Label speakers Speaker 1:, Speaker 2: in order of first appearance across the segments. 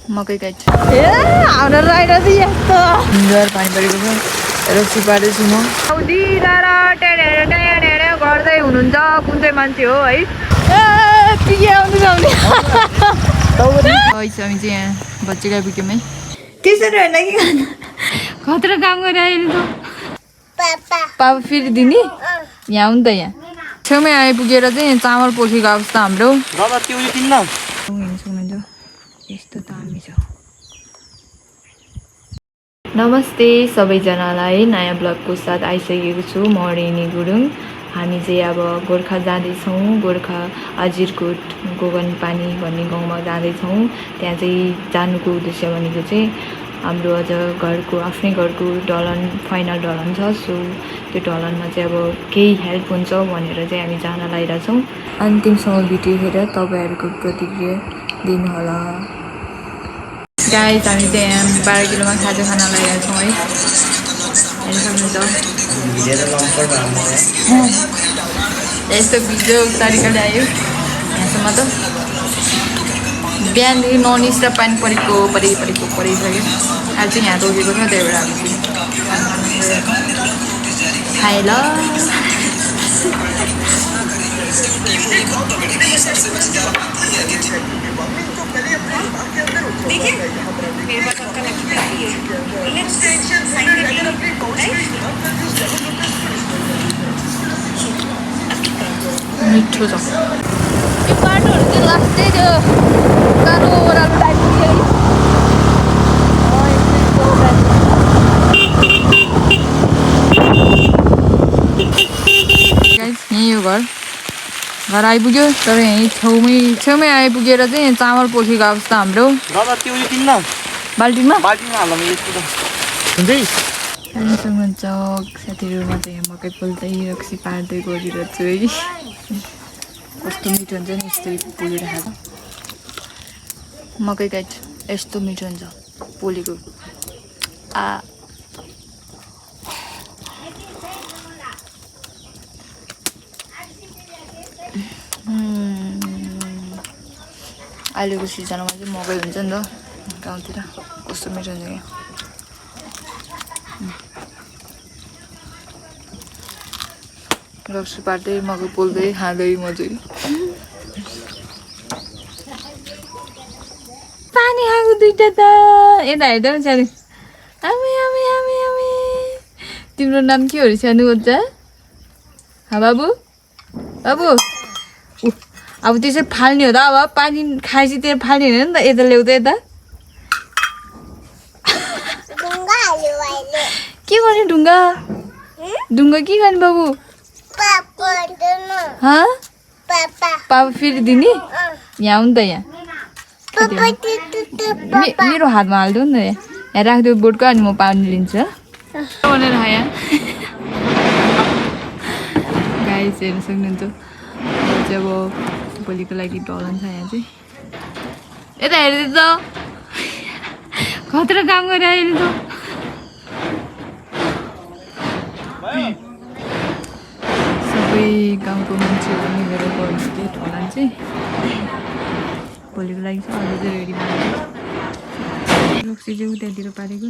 Speaker 1: मकै काट्छु हाम्रो रहेन चाहिँ यस्तो घर पानी परेको छ रक्सी पार्दैछु म गर्दै हुनुहुन्छ कुन चाहिँ मान्छे हो है हामी चाहिँ यहाँ बच्चीलाई पुग्यौँ है त्यसरी होइन कि खतरा काम गरिरहेको त पापा फेरि दिने यहाँ हो नि त यहाँ छेउमै आइपुगेर चाहिँ चामल पोखेको अवस्था हाम्रो यस्तो दामी छ नमस्ते सबैजनालाई नयाँ ब्लगको साथ आइसकेको छु म रेनी गुरुङ हामी चाहिँ अब गोर्खा जाँदैछौँ गोर्खा अजिरकोट गोगन पानी भन्ने गाउँमा जाँदैछौँ त्यहाँ चाहिँ जानुको उद्देश्य भनेको चाहिँ हाम्रो अझ घरको आफ्नै घरको ढलन फाइनल ढलन छ सो त्यो ढलनमा चाहिँ अब केही हेल्प हुन्छ भनेर चाहिँ हामी जान लागिरहेछौँ अन्तिमसम्म भिडियो हेरेर तपाईँहरूको प्रतिक्रिया दिनुहोला गाइस हामी चाहिँ यहाँ 12 किलोमा खाजा खान लगाएका छौँ है हेर्न सक्नुहुन्छ यस्तो भिडियो तरिकाले आयो यहाँसम्म त बिहानदेखि ननिस र पानी परेको परिसक्यो आज चाहिँ यहाँ रोकेको छ त्यही भएर हामी खाए ल मिठो छ यो बाटोहरू चाहिँ लास्टै त्यो सानो ओह्रालो टाइपको यहीँ हो घर आइपुग्यो तर यहीँ छेउमै आइपुगेर चाहिँ चामल पोखेको अवस्था हाम्रो बाल्टिनमा सक्नुहुन्छ साथीहरूमा चाहिँ मकै पोल्दै रक्सी पार्दै गरिरहेको छु है कस्तो मिठो हुन्छ नि यस्तै पोलेर खाएको मकै काट्छु यस्तो मिठो हुन्छ पोलेको अहिलेको सिजनमा चाहिँ मकै हुन्छ नि त गाउँतिर कस्तो मिठो हुन्छ क्या रक्सी पार्दै मकै पोल्दै खाँदै मजाले पानी खाएको दुइटा त यता हेर्दा पनि सानो आमे आमे आमे आमे तिम्रो नाम के हो सानो बच्चा बाबु बाबु अब त्यसै फाल्ने हो त अब पानी खाएपछि त्यहाँ फाल्ने होइन नि त यता ल्याउँदा यता के गर्ने ढुङ्गा ढुङ्गा के गर्ने बाबु पापा फेरि दिने यहाँ हो नि त यहाँ मेरो हातमा हालिदियो नि त यहाँ राखिदियो बोटको अनि म पानी लिन्छु भनेर यहाँ गाई चाहिँ हेर्न सक्नुहुन्छ चाहिँ अब भोलिको लागि ढलन छ यहाँ चाहिँ यता हेरिदिनु त खतरा काम गरिरहेको त सबै गाउँको मान्छेहरू मिलेर गर्नु त्यो ढलन चाहिँ भोलिको लागि चाहिँ अहिले चाहिँ रेडी भएको रक्सी चाहिँ उतातिर पारेको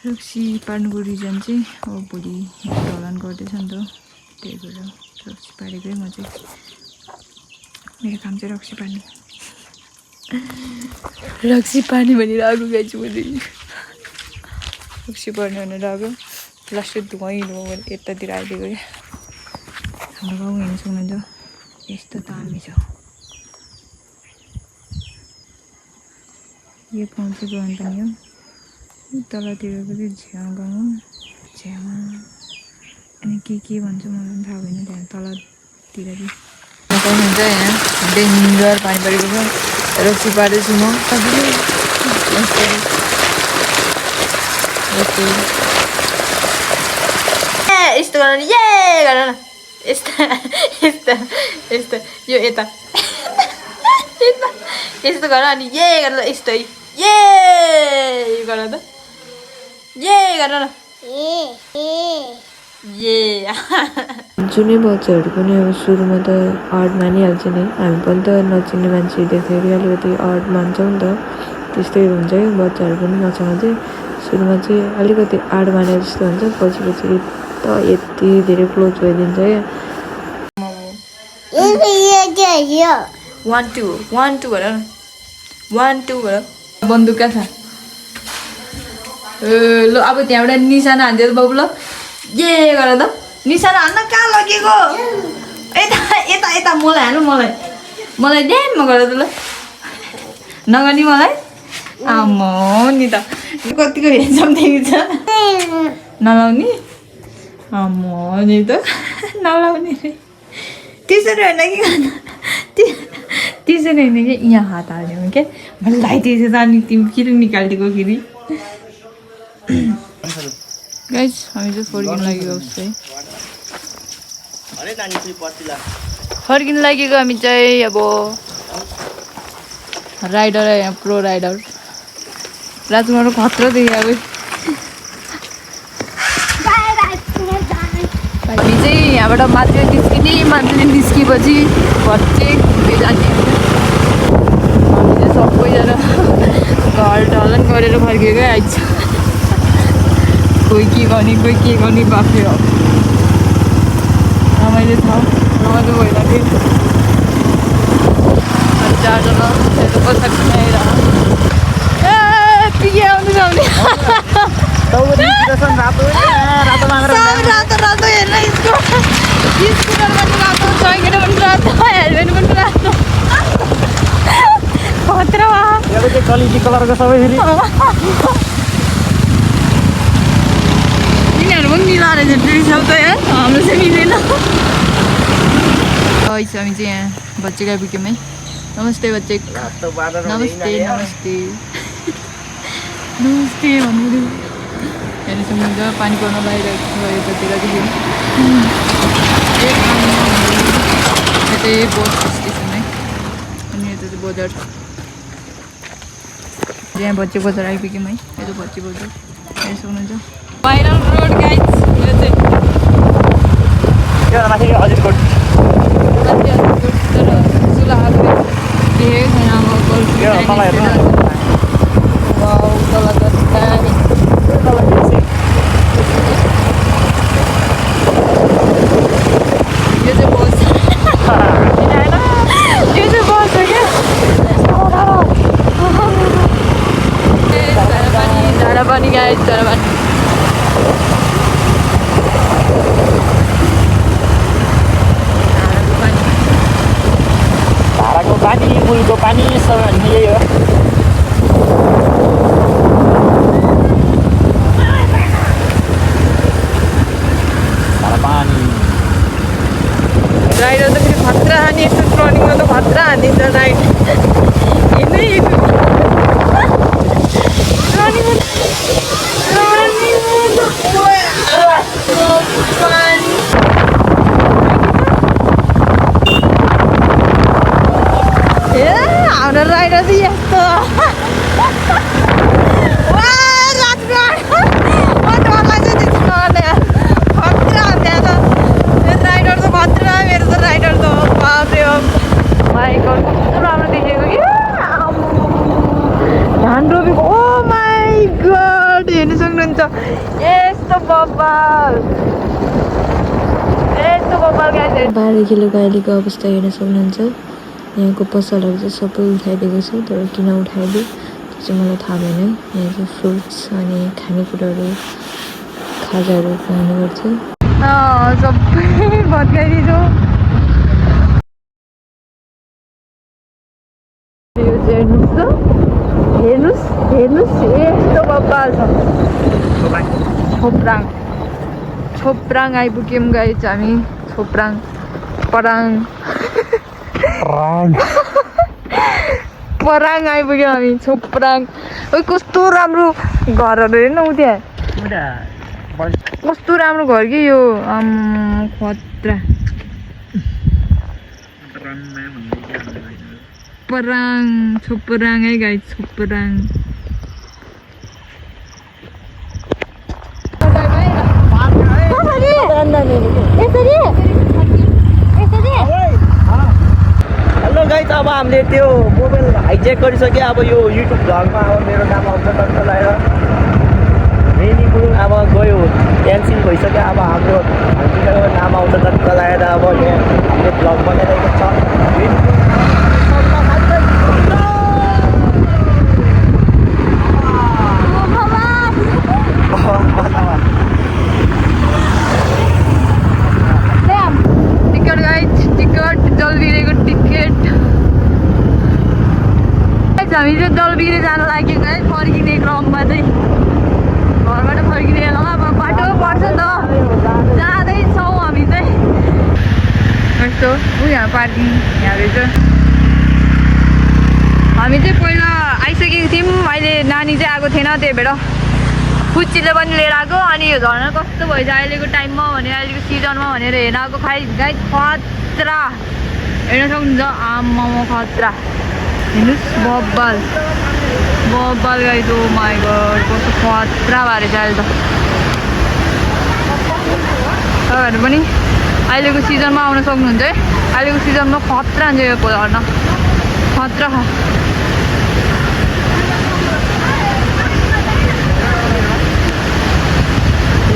Speaker 1: रक्सी पार्नुको रिजन चाहिँ अब भोलि ढलन गर्दैछ नि त त्यही भएर रक्सी पारेकै म चाहिँ मेरो काम चाहिँ रक्सी पार्ने रक्सी पार्ने भनेर आगो गएछु मैले रक्सी पार्ने भनेर आगो लास्टै धुवाइलो यतातिर आइदिएको क्या हाम्रो गाउँ हेर्नु सक्नुहुन्छ यस्तो दामी छ यो गाउँ चाहिँ गगन पानी हो तलतिरको चाहिँ झ्याउ गाउँ झ्याउ अनि के भन्छ मलाई पनि थाहा भएन त्यहाँ तलतिर चाहिँ सक्नुहुन्छ यहाँ डेन्जर पानी परेको छ रक्सी पार्दैछु म यस्तो गर न ये गर न यस्तो यो यता यस्तो गर अनि ये गर यस्तो ये गर त ये गर न जुनै बच्चाहरू पनि अब सुरुमा त अड मानिहाल्छ नि हामी पनि त नचिन्ने मान्छे देखेर अलिकति अड मान्छौँ नि त त्यस्तै हुन्छ है बच्चाहरू पनि मसँग चाहिँ सुरुमा चाहिँ अलिकति आड माने जस्तो हुन्छ पछि पछि त यति धेरै क्लोज भइदिन्छ क्या 1 2 1 2 भन 1 2 भन बन्दुक क्या छ ल अब त्यहाँबाट निशाना हान्दियो बाबु ल ये गर त निशाना हान्न कहाँ लगेको यता यता यता मलाई हाल्नु मलाई ड्याममा गर त ल नगर्ने मलाई आम्मा नि त कतिको हेन्सम देखिन्छ नलाउने आम्मा नि त नलाउने रे त्यसरी होइन कि त्यसरी होइन कि यहाँ हात हाल्यो क्या मैले लगाइदिएछ त अनि तिमी किन निकालिदिएको फेरि गाइस हामी चाहिँ फर्किन लागेको उसै फर्किन लागेको हामी चाहिँ अब राइडर यहाँ प्रो राइडर राजकुमारको खतरा देखेँ अब हामी चाहिँ यहाँबाट मान्छे निस्किएपछि घर चाहिँ घुम्दै जाने हामी चाहिँ सबैजना घर ढलन गरेर फर्केकै आइन्छ कोही के गर्ने बाफ्रे हो रमाइलो छ रमाइलो भइरहेको अनि चारजना पछाडि आएर ए पिके आउनु जाउने रातो हेर्न स्कुटरमा पनि रातो साइकल पनि रातो हेलमेट पनि रातो खतरा क्वालिटी कलरको सबै फेरि तिनीहरू पनि मिलाएर चाहिँ ड्रेसअप त यहाँ हाम्रो चाहिँ मिलेन हामी चाहिँ यहाँ बच्चेको आइपुग्यौँ है नमस्ते बच्चे नमस्ते नमस्ते नमस्ते भन्नु हेर्नु सक्नुहुन्छ पानी पर्न लगाइरहेको छ यतातिरदेखि यता चाहिँ बस स्टेसन है अनि यता चाहिँ बजार यहाँ बच्चे बजार आइपुग्यौँ है यता बच्चे बजार हेर्नु सक्नुहुन्छ भाइरल रोड गाइज यो चाहिँ माथि हजुरकोट तर चुलाहरू देखेको छैन अब यो चाहिँ बस यो चाहिँ बस हो क्या झाडा पानी गाइज झाडा पानी
Speaker 2: धाराको पानी मुलको पानी सब यही हो
Speaker 1: राइडर त फेरि खतरा हानी यस्तो टर्निङमा त खतरा हानिदिन्छ राइड हिँड्दै हाम्रो राइडर चाहिँ यस्तो राइडर त खतरा मेरो त राइडर त बाफ्रे हो भाइको कस्तो राम्रो देखेको कि धान रोपेको ओ माई गड हेर्नु सक्नुहुन्छ यस्तो बब्बाल बाह्र किलो गालीको अवस्था हेर्न सक्नुहुन्छ यहाँको पसलहरू चाहिँ सबै उठाइदिएको छ तर किन उठाइदियो त्यो चाहिँ मलाई थाहा भएन यहाँ चाहिँ फ्रुट्स अनि खानेकुराहरू खाजाहरू खुवाउने गर्छ सबै भत्काइदिन्छौँ यो चाहिँ हेर्नुहोस् यस्तो बब्बाल छ छोप्राङ आइपुग्यौँ गाइज हामी छोप्राङ पराङ आइपुग्यौँ हामी छोप्राङ कस्तो राम्रो घरहरू हेर्नु उ त्यहाँ कस्तो राम्रो घर कि यो खतरा छोप्राङ है गाइज छोप्राङ
Speaker 2: मैले त्यो मोबाइल हाइजेक गरिसकेँ अब यो युट्युब भ्लगमा अब मेरो नाम आउँछ टक्क लगाएर रेनी गुरुङ अब गयो क्यान्सल भइसक्यो अब हाम्रो नाम आउँछ टक्क लगाएर अब यहाँ हामीले भ्लग बनाइरहेको छ Reni Gurung
Speaker 1: ticket guys ticket जलबिरेको टिकट हामी चाहिँ जलबिरे जान लाग्यो है फर्किने क्रममा चाहिँ घरबाट फर्किने बेलामा अब बाटो पर्छ नि त जाँदैछौँ हामी चाहिँ यस्तो यहाँ पार्किङ यहाँ रहेछ हामी चाहिँ पहिला आइसकेको थियौँ अहिले नानी चाहिँ आएको थिएन त्यही भएर पुच्चीले पनि लिएर आएको अनि यो झर्ना कस्तो भएछ अहिलेको टाइममा भने अहिलेको सिजनमा भनेर हेर्न आएको गाई खतरा हेर्न सक्नुहुन्छ आमामा खतरा हेर्नुहोस् बब्बाल बब्बाल गाई दो माई गड कस्तो खतरा भएर छ अहिले त तपाईँहरू पनि अहिलेको सिजनमा आउन सक्नुहुन्छ है अहिलेको सिजनमा खतरा हुन्छ यो झर्ना खतरा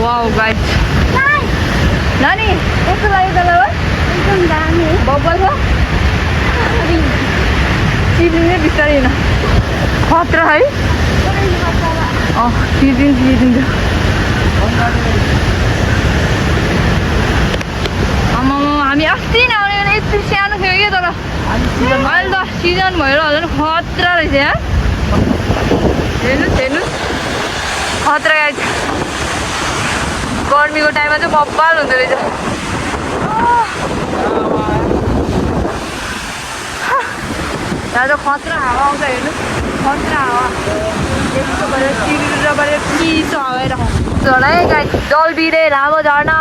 Speaker 1: वाउ गाइस नानी कस्तो लाग्यो तँलाई एकदम दामी बब्बल छ चिजिन्छ बिस्तारै होइन खतरा है चिजिन्छ आमामा हामी अस्ति नै आउने भने यति सानो थियो क्या तर अहिले त सिजन भएर होला नि खतरा रहेछ यहाँ हेर्नुहोस् खतरा गाइस गर्मीको टाइममा चाहिँ बब्बाल हुँदो रहेछ यहाँ चाहिँ खतरा हावा आउँछ हेर्नु खतरा हावा यस्तो गरेर चिरेर गरेर चिसो हावा झर्ना है गाई जलबिरे लामो झर्ना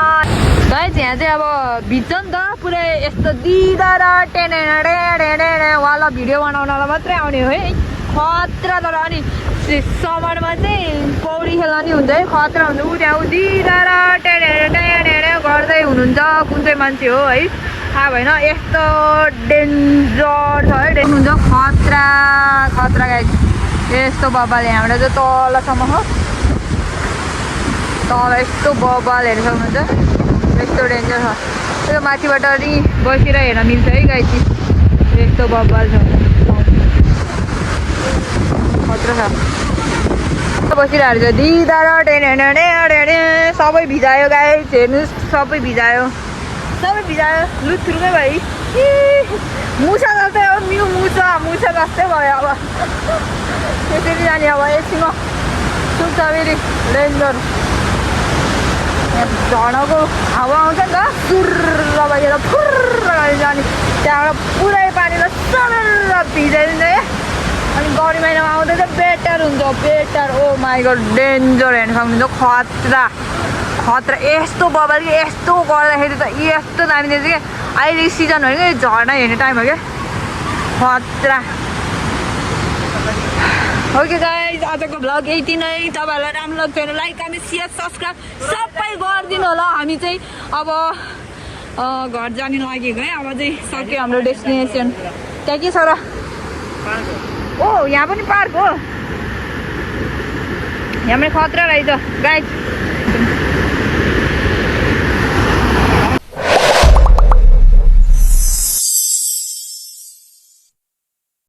Speaker 1: गाई यहाँ चाहिँ अब भिज्छ नि त पुरै यस्तो दिँदा र टेने वाला भिडियो बनाउनलाई मात्रै आउने हो है खतरा तर अनि समरमा चाहिँ पौडी खेल्न नि हुन्छ है खतरा हुन्छ ऊ त्यहाँ दिँदा र टेने गर्दै हुनुहुन्छ कुन चाहिँ मान्छे हो है थाहा भएन यस्तो डेन्जर छ है हुन्छ खतरा खतरा गाई यस्तो बब्बाल यहाँबाट चाहिँ तलसम्म हो तल यस्तो बब्बाल हेर्न सक्नुहुन्छ यस्तो डेन्जर छ त्यो माथिबाट नि बसेर हेर्न मिल्छ है गाई चाहिँ यस्तो बब्बाल छ खतरा छ बसिरहेको छ दिँदा र टेने सबै भिजायो गाई हेर्नुहोस् सबै भिजायो लुथुरुमै भाइ मुसा जस्तै हो मुसा जस्तै भयो अब त्यसरी जाने अब एकछिनमा सुत्छ फेरि डेन्जर झर्नाको हावा आउँछ नि त सुर्र भएर फुर्र गरेर जाने त्यहाँबाट पुरै पानीलाई सरर भिजाइदिन्छ है अनि गरम महिनामा आउँदा चाहिँ बेटर हुन्छ better oh my god danger हेर्न सक्नुहुन्छ खतरा खतरा यस्तो बबाल कि यस्तो गर्दाखेरि त यस्तो दामी देख्छ क्या अहिले सिजन भनेको झर्ना हेर्ने टाइम हो क्या खतरा ओके गाइज आजको भ्लग यति नै तपाईँहरूलाई राम्रो लाग्छ भने लाइक कमेन्ट सेयर सब्सक्राइब सबै गरिदिनु होला हामी चाहिँ अब घर जाने लागेको है अब चाहिँ सक्यो हाम्रो डेस्टिनेसन त्यहाँ के छ र ओ यहाँ पनि पार्क हो यहाँ पनि खतरा रहेछ गाइज